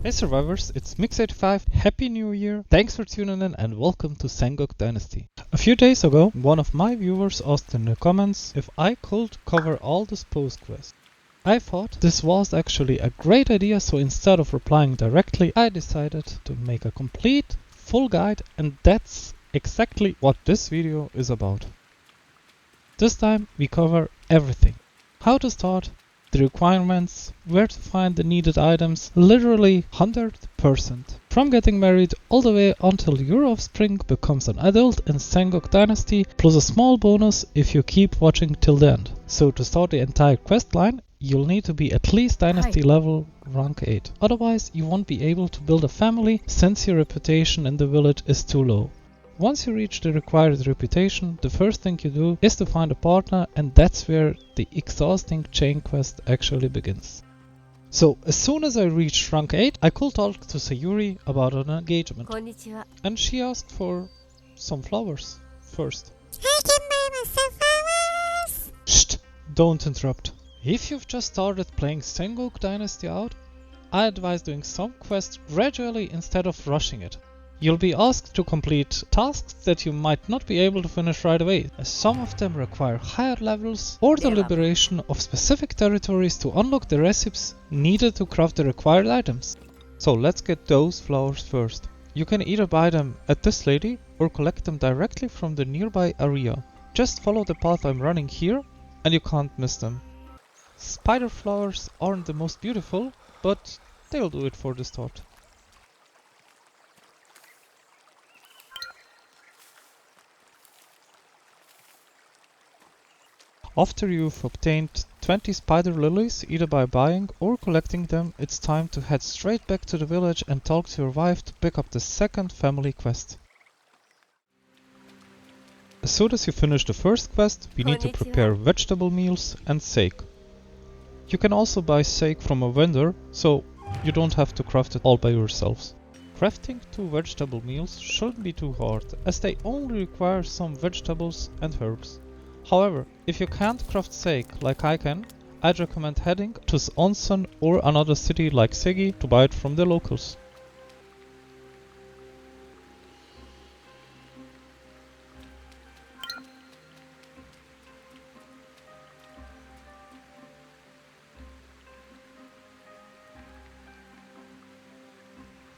Hey survivors, it's Mix85, Happy New Year, thanks for tuning in and welcome to Sengoku Dynasty. A few days ago, one of my viewers asked in the comments if I could cover all the post quests. I thought this was actually a great idea, so instead of replying directly, I decided to make a complete, full guide, and that's exactly what this video is about. This time we cover everything. How to start, the requirements, where to find the needed items, literally 100%. From getting married all the way until your offspring becomes an adult in Sengoku Dynasty, plus a small bonus if you keep watching till the end. So to start the entire quest line, you'll need to be at least Dynasty level rank 8. Otherwise, you won't be able to build a family since your reputation in the village is too low. Once you reach the required reputation, the first thing you do is to find a partner, and that's where the exhausting chain quest actually begins. So, as soon as I reached rank 8, I could talk to Sayuri about an engagement. Konnichiwa. And she asked for some flowers first. I can buy myself flowers. Shh! Don't interrupt. If you've just started playing Sengoku Dynasty out, I advise doing some quests gradually instead of rushing it. You'll be asked to complete tasks that you might not be able to finish right away, as some of them require higher levels or the liberation of specific territories to unlock the recipes needed to craft the required items. So let's get those flowers first. You can either buy them at this lady or collect them directly from the nearby area. Just follow the path I'm running here and you can't miss them. Spider flowers aren't the most beautiful, but they'll do it for the start. After you've obtained 20 spider lilies, either by buying or collecting them, it's time to head straight back to the village and talk to your wife to pick up the second family quest. As soon as you finish the first quest, we need to prepare vegetable meals and sake. You can also buy sake from a vendor, so you don't have to craft it all by yourselves. Crafting 2 vegetable meals shouldn't be too hard, as they only require some vegetables and herbs. However, if you can't craft sake like I can, I'd recommend heading to onsen or another city like Segi to buy it from the locals.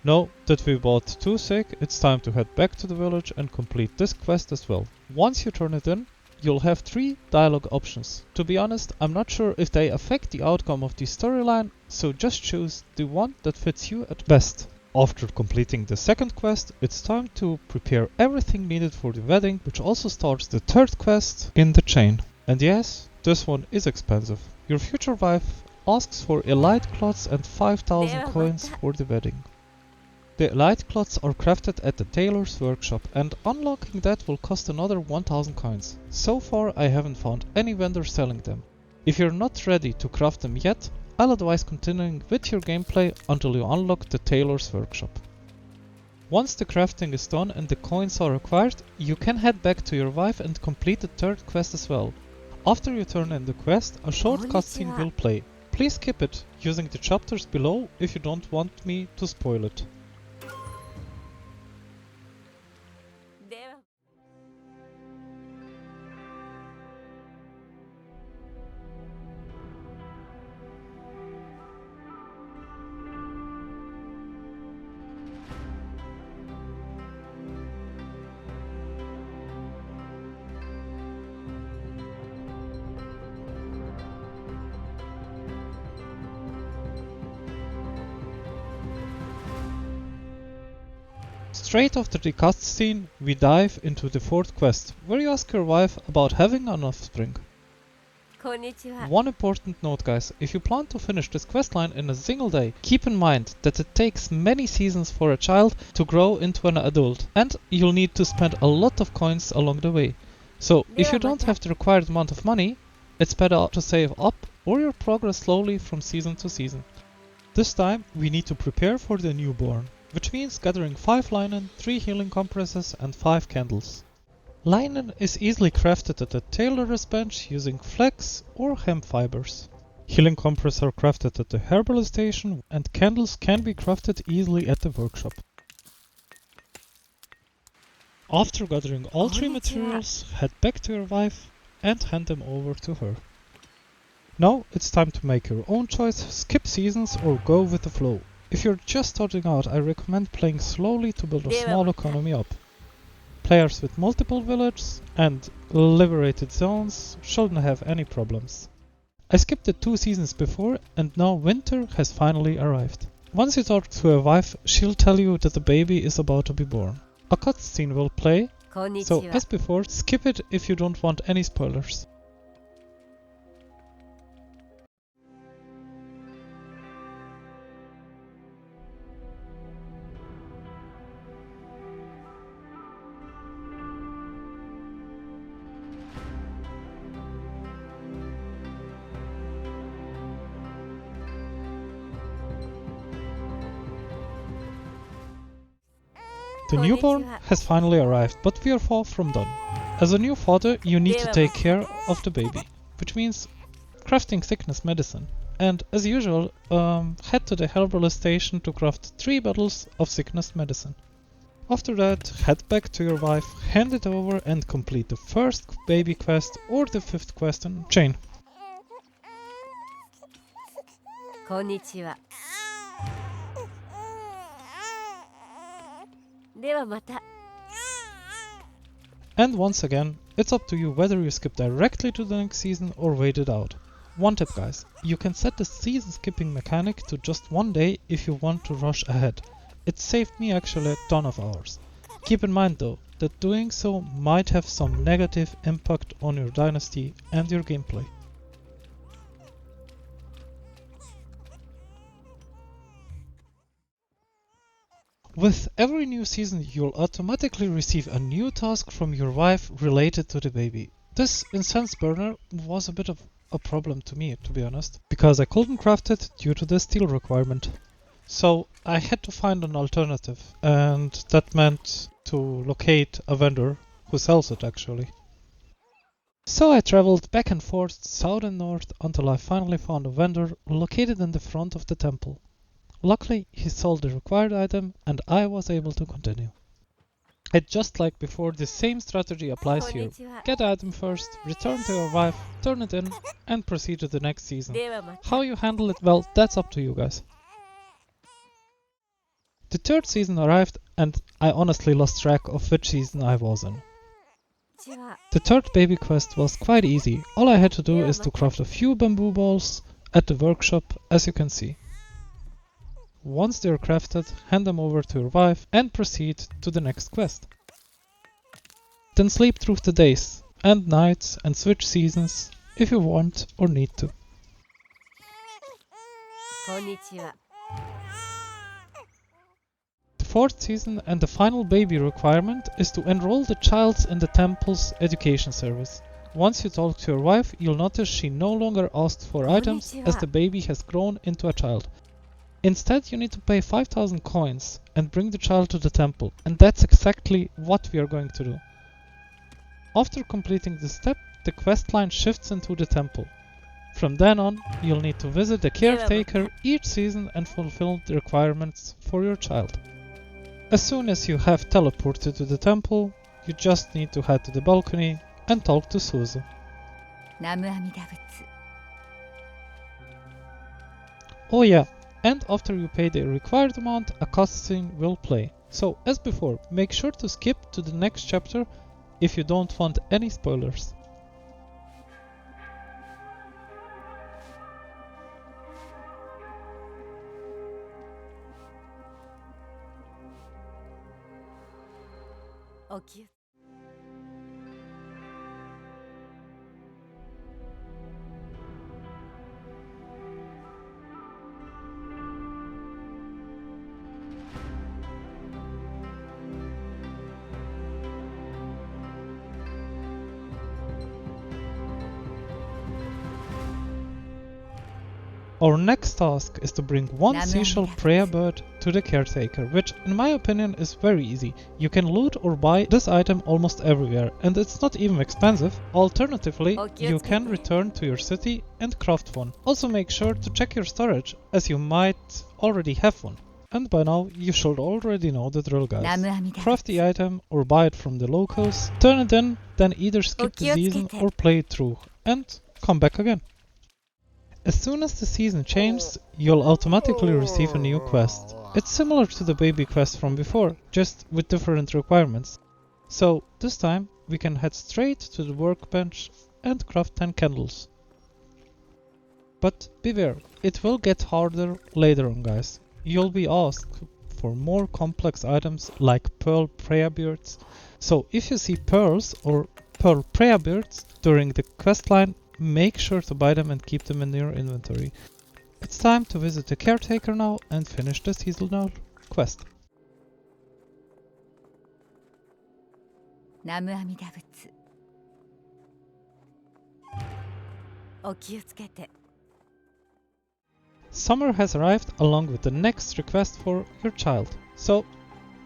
Now that we bought 2 sake, it's time to head back to the village and complete this quest as well. Once you turn it in, you'll have 3 dialogue options. To be honest, I'm not sure if they affect the outcome of the storyline, so just choose the one that fits you at best. After completing the second quest, it's time to prepare everything needed for the wedding, which also starts the third quest in the chain. And yes, this one is expensive. Your future wife asks for elite cloths and 5,000 coins for the wedding. The elite cloths are crafted at the tailor's workshop, and unlocking that will cost another 1000 coins. So far I haven't found any vendor selling them. If you're not ready to craft them yet, I'll advise continuing with your gameplay until you unlock the tailor's workshop. Once the crafting is done and the coins are acquired, you can head back to your wife and complete the third quest as well. After you turn in the quest, a short cutscene will play. Please skip it, using the chapters below if you don't want me to spoil it. Straight after the cutscene, we dive into the fourth quest, where you ask your wife about having an offspring. Konnichiwa. One important note guys, if you plan to finish this questline in a single day, keep in mind that it takes many seasons for a child to grow into an adult, and you'll need to spend a lot of coins along the way. So if you don't have the required amount of money, it's better to save up or you'll progress slowly from season to season. This time we need to prepare for the newborn, which means gathering 5 linen, 3 healing compresses and 5 candles. Linen is easily crafted at a tailor's bench using flax or hemp fibers. Healing compress are crafted at the herbal station, and candles can be crafted easily at the workshop. After gathering all 3 materials, head back to your wife and hand them over to her. Now it's time to make your own choice, skip seasons or go with the flow. If you're just starting out, I recommend playing slowly to build a small economy up. Players with multiple villages and liberated zones shouldn't have any problems. I skipped the 2 seasons before and now winter has finally arrived. Once you talk to a wife, she'll tell you that the baby is about to be born. A cutscene will play, so as before, skip it if you don't want any spoilers. The newborn has finally arrived, but we are far from done. As a new father, you need to take care of the baby, which means crafting sickness medicine. And as usual, head to the herbal station to craft 3 bottles of sickness medicine. After that, head back to your wife, hand it over and complete the first baby quest or the 5th quest in chain. Konnichiwa. And once again, it's up to you whether you skip directly to the next season or wait it out. One tip guys, you can set the season skipping mechanic to just 1 day if you want to rush ahead. It saved me actually a ton of hours. Keep in mind though, that doing so might have some negative impact on your dynasty and your gameplay. With every new season, you'll automatically receive a new task from your wife related to the baby. This incense burner was a bit of a problem to me, to be honest, because I couldn't craft it due to the steel requirement. So I had to find an alternative, and that meant to locate a vendor who sells it actually. So I traveled back and forth, south and north, until I finally found a vendor located in the front of the temple. Luckily, he sold the required item and I was able to continue. And just like before, the same strategy applies here. Get the item first, return to your wife, turn it in, and proceed to the next season. How you handle it, well, that's up to you guys. The 3rd season arrived and I honestly lost track of which season I was in. The 3rd baby quest was quite easy. All I had to do is to craft a few bamboo balls at the workshop, as you can see. Once they are crafted, hand them over to your wife and proceed to the next quest. Then sleep through the days and nights and switch seasons if you want or need to. Konnichiwa. The 4th season and the final baby requirement is to enroll the child in the temple's education service. Once you talk to your wife, you'll notice she no longer asks for items as the baby has grown into a child. Instead, you need to pay 5,000 coins and bring the child to the temple, and that's exactly what we are going to do. After completing this step, the quest line shifts into the temple. From then on, you'll need to visit the caretaker each season and fulfill the requirements for your child. As soon as you have teleported to the temple, you just need to head to the balcony and talk to Suzu. Oh yeah. And after you pay the required amount, a cutscene will play. So, as before, make sure to skip to the next chapter if you don't want any spoilers. Okay. Our next task is to bring one seashell prayer bird to the caretaker, which in my opinion is very easy. You can loot or buy this item almost everywhere, and it's not even expensive. Alternatively, you can return to your city and craft one. Also make sure to check your storage, as you might already have one. And by now, you should already know the drill, guys. Craft the item or buy it from the locals, turn it in, then either skip the season or play it through, and come back again. As soon as the season changes, you'll automatically receive a new quest. It's similar to the baby quest from before, just with different requirements. So, this time, we can head straight to the workbench and craft 10 candles. But beware, it will get harder later on, guys. You'll be asked for more complex items like pearl prayer beards. So if you see pearls or pearl prayer beards during the questline, make sure to buy them and keep them in your inventory. It's time to visit the caretaker now and finish the seasonal quest. 南無阿弥陀仏お気をつけて Summer has arrived along with the next request for your child. So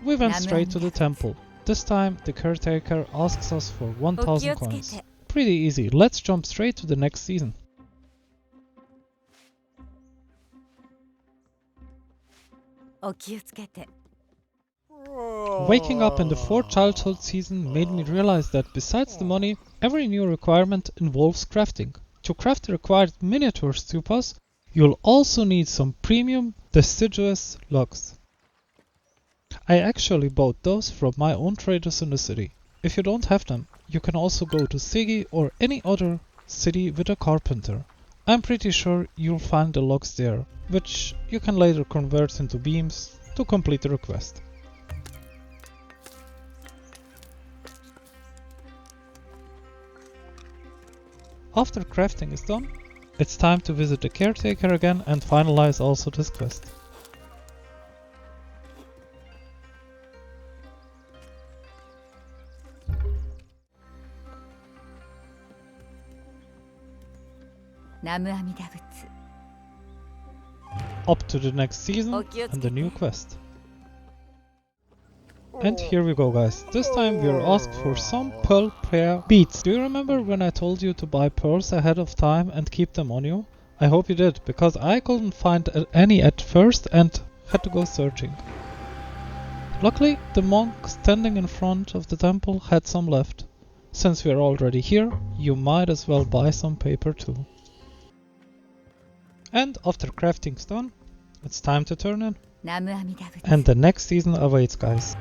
we went straight to the temple. This time the caretaker asks us for 1000 coins. Pretty easy, let's jump straight to the next season. Waking up in the 4th childhood season made me realize that besides the money, every new requirement involves crafting. To craft the required miniature stupas, you'll also need some premium, deciduous logs. I actually bought those from my own traders in the city. If you don't have them, you can also go to Sigi or any other city with a carpenter. I'm pretty sure you'll find the logs there, which you can later convert into beams to complete the request. After crafting is done, it's time to visit the caretaker again and finalize also this quest. Up to the next season and the new quest. And here we go, guys. This time we are asked for some pearl prayer beads. Do you remember when I told you to buy pearls ahead of time and keep them on you? I hope you did, because I couldn't find any at first and had to go searching. Luckily, the monk standing in front of the temple had some left. Since we are already here, you might as well buy some paper too. And after crafting's done, it's time to turn in. And the next season awaits, guys.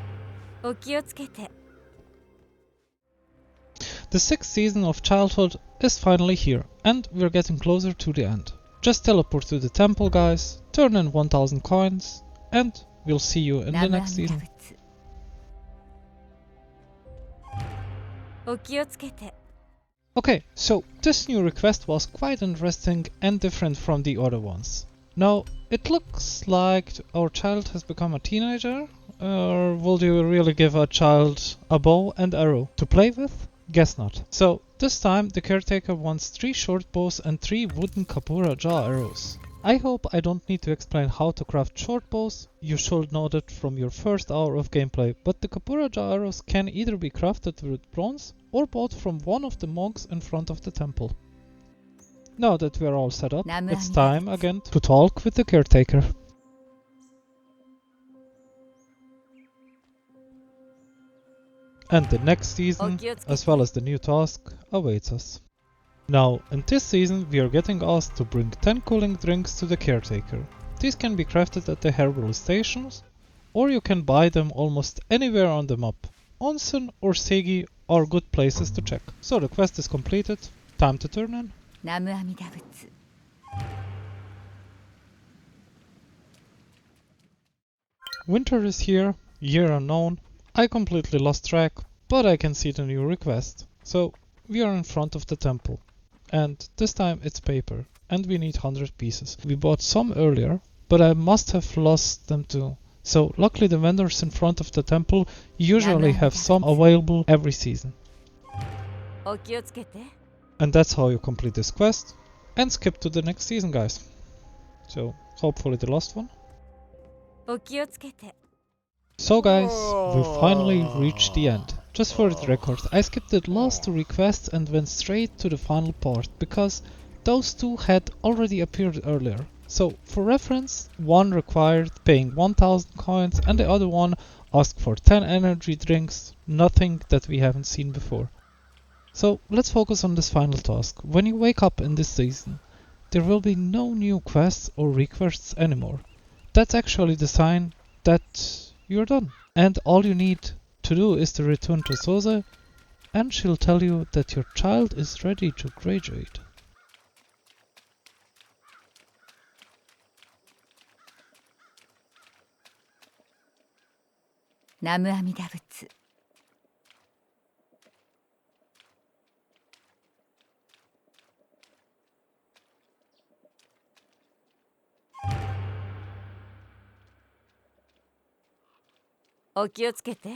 The 6th season of childhood is finally here, and we're getting closer to the end. Just teleport to the temple, guys, turn in 1000 coins, and we'll see you in the next season. Okay, so this new request was quite interesting and different from the other ones. Now, it looks like our child has become a teenager. Or will you really give a child a bow and arrow to play with? Guess not. So, this time the caretaker wants 3 short bows and 3 wooden kapura jaw arrows. I hope I don't need to explain how to craft short bows. You should know that from your first hour of gameplay, but the kapura jaw arrows can either be crafted with bronze or bought from one of the monks in front of the temple. Now that we are all set up, it's time again to talk with the caretaker. And the next season, as well as the new task, awaits us. Now, in this season, we are getting asked to bring 10 cooling drinks to the caretaker. These can be crafted at the herbal stations, or you can buy them almost anywhere on the map. Onsen or Segi are good places to check. So the quest is completed, time to turn in. Winter is here, year unknown. I completely lost track, but I can see the new request. So, we are in front of the temple. And this time it's paper, and we need 100 pieces. We bought some earlier, but I must have lost them too. So, luckily the vendors in front of the temple usually have some available every season. And that's how you complete this quest, and skip to the next season, guys. So, hopefully the last one. お気をつけて。 So guys, we finally reached the end. Just for the record, I skipped the last two requests and went straight to the final part because those two had already appeared earlier. So for reference, one required paying 1000 coins and the other one asked for 10 energy drinks, nothing that we haven't seen before. So let's focus on this final task. When you wake up in this season, there will be no new quests or requests anymore. That's actually the sign that you're done. And all you need to do is to return to Soze and she'll tell you that your child is ready to graduate. ナムアミダ仏。お気をつけて。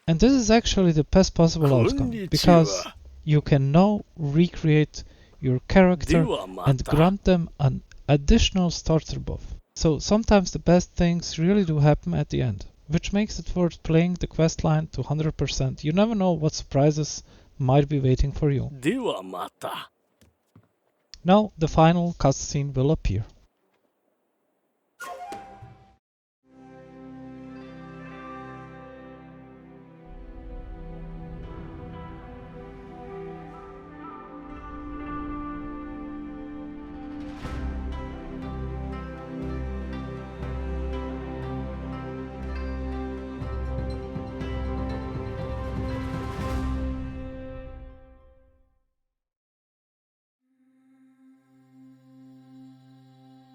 And this is actually the best possible outcome, because you can now recreate your character and grant them an additional starter buff. So sometimes the best things really do happen at the end, which makes it worth playing the questline to 100%. You never know what surprises might be waiting for you. Now the final cutscene will appear.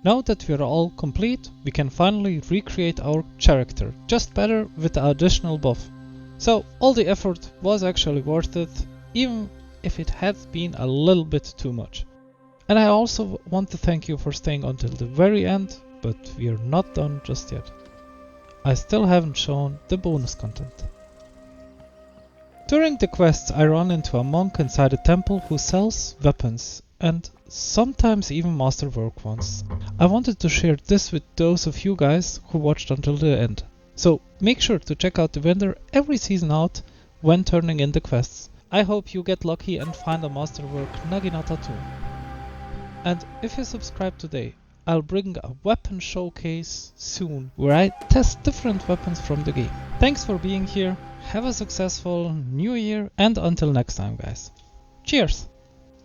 Now that we are all complete, we can finally recreate our character, just better with the additional buff. So all the effort was actually worth it, even if it had been a little bit too much. And I also want to thank you for staying until the very end, but we are not done just yet. I still haven't shown the bonus content. During the quests I run into a monk inside a temple who sells weapons and sometimes even masterwork ones. I wanted to share this with those of you guys who watched until the end. So make sure to check out the vendor every season out when turning in the quests. I hope you get lucky and find a masterwork Naginata too. And if you subscribe today, I'll bring a weapon showcase soon where I test different weapons from the game. Thanks for being here, have a successful new year, and until next time guys. Cheers!